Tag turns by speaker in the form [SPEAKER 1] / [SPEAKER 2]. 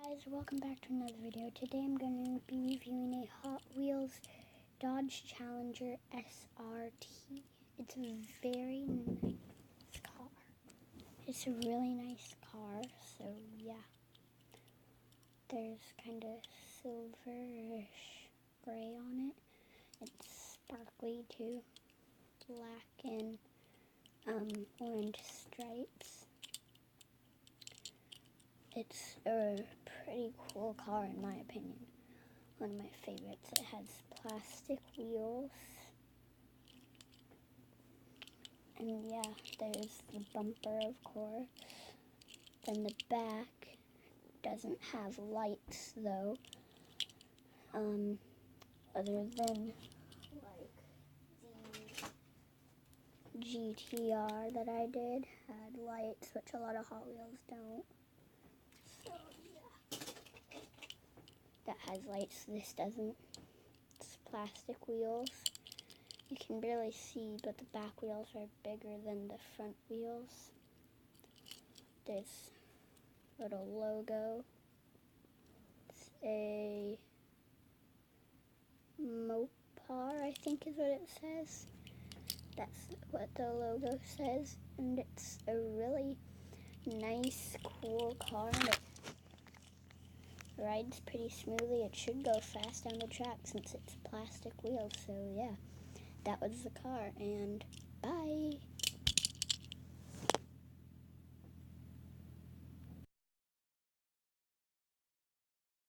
[SPEAKER 1] Guys, welcome back to another video. Today I'm going to be reviewing a Hot Wheels Dodge Challenger SRT. It's a very nice car. It's a really nice car, so yeah. There's kind of silverish gray on it. It's sparkly too. Black and orange stripes. It's a pretty cool car in my opinion. One of my favorites. It has plastic wheels. And yeah, there's the bumper, of course. Then the back doesn't have lights though. Other than like the GTR that I did had lights, which a lot of Hot Wheels don't. So yeah, that has lights. This doesn't. It's plastic wheels. You can barely see, but the back wheels are bigger than the front wheels. There's a little logo. It's a Mopar, I think is what it says. That's what the logo says. And it's a really nice, cool car. And it rides pretty smoothly. It should go fast down the track since it's plastic wheels. So yeah, that was the car. And bye.